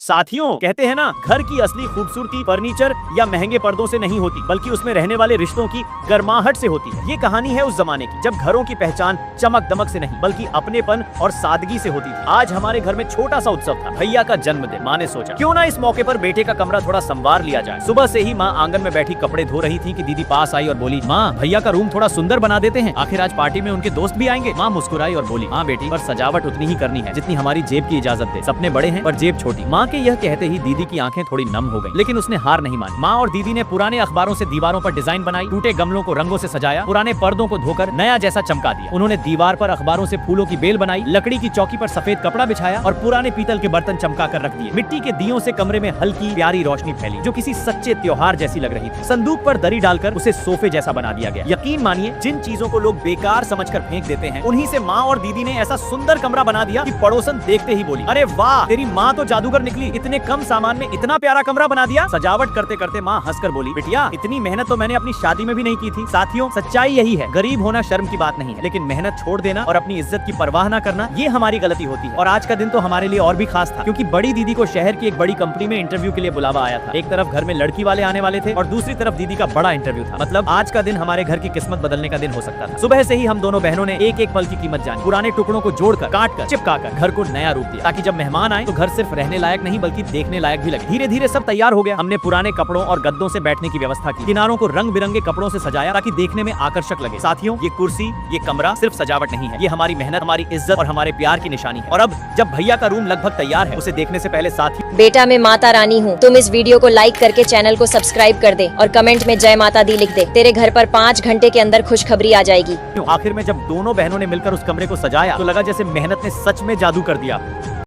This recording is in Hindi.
साथियों, कहते हैं ना, घर की असली खूबसूरती फर्नीचर या महंगे पर्दों से नहीं होती, बल्कि उसमें रहने वाले रिश्तों की गर्माहट से होती है। ये कहानी है उस जमाने की जब घरों की पहचान चमक दमक से नहीं बल्कि अपनेपन और सादगी से होती थी। आज हमारे घर में छोटा सा उत्सव था, भैया का जन्मदिन। माँ ने सोचा क्यों ना इस मौके पर बेटे का कमरा थोड़ा संवार लिया जाए। सुबह से ही माँ आंगन में बैठी कपड़े धो रही थी कि दीदी पास आई और बोली, माँ भैया का रूम थोड़ा सुंदर बना देते हैं, आखिर आज पार्टी में उनके दोस्त भी आएंगे। माँ मुस्कुराई और बोली, हाँ बेटी, पर सजावट उतनी ही करनी है जितनी हमारी जेब की इजाजत दे। सपने बड़े हैं पर जेब छोटी। माँ के यह कहते ही दीदी की आंखें थोड़ी नम हो गई, लेकिन उसने हार नहीं मानी। माँ और दीदी ने पुराने अखबारों से दीवारों पर डिजाइन बनाई, टूटे गमलों को रंगों से सजाया, पुराने पर्दों को धोकर नया जैसा चमका दिया। उन्होंने दीवार पर अखबारों से फूलों की बेल बनाई, लकड़ी की चौकी पर सफेद कपड़ा बिछाया और पुराने पीतल के बर्तन चमका कर रख दिए। मिट्टी के दियों से कमरे में हल्की प्यारी रोशनी फैली जो किसी सच्चे त्योहार जैसी लग रही थी। संदूक पर दरी डालकर उसे सोफे जैसा बना दिया गया। यकीन मानिए, जिन चीजों को लोग बेकार समझकर फेंक देते हैं, उन्हीं से माँ और दीदी ने ऐसा सुंदर कमरा बना दिया कि पड़ोसन देखते ही बोली, अरे वाह, तेरी माँ तो जादूगर निकली, इतने कम सामान में इतना प्यारा कमरा बना दिया। सजावट करते करते माँ हंसकर बोली, बिटिया, इतनी मेहनत तो मैंने अपनी शादी में भी नहीं की थी। साथियों, सच्चाई यही है, गरीब होना शर्म की बात नहीं है, लेकिन मेहनत छोड़ देना और अपनी इज्जत की परवाह न करना, ये हमारी गलती होती है। और आज का दिन तो हमारे लिए और भी खास था, क्योंकि बड़ी दीदी को शहर की एक बड़ी कंपनी में इंटरव्यू के लिए बुलावा आया था। एक तरफ घर में लड़की वाले आने वाले थे और दूसरी तरफ दीदी का बड़ा इंटरव्यू था। मतलब आज का दिन हमारे घर की किस्मत बदलने का दिन हो सकता था। सुबह से ही हम दोनों बहनों ने एक एक पल की कीमत जानी, पुराने टुकड़ों को जोड़कर, काटकर, चिपकाकर घर को नया रूप दिया, ताकि जब मेहमान आए तो घर सिर्फ रहने लायक नहीं बल्कि देखने लायक भी लगे। धीरे धीरे सब तैयार हो गया। हमने पुराने कपड़ों और गद्दों से बैठने की व्यवस्था की, किनारों को रंग बिरंगे कपड़ों से सजाया ताकि देखने में आकर्षक लगे। साथियों, ये कुर्सी, ये कमरा सिर्फ सजावट नहीं है, ये हमारी मेहनत, हमारी इज्जत और हमारे प्यार की निशानी है। और अब जब भैया का रूम लगभग तैयार है, उसे देखने से पहले साथियों, बेटा मैं माता रानी हूँ, तुम इस वीडियो को लाइक करके चैनल को सब्सक्राइब कर दे और कमेंट में जय माता दी लिख दे। तेरे घर पर 5 घंटे के अंदर खुशखबरी आ जाएगी। आखिर में जब दोनों बहनों ने मिलकर उस कमरे को सजाया तो लगा जैसे मेहनत ने सच में जादू कर दिया।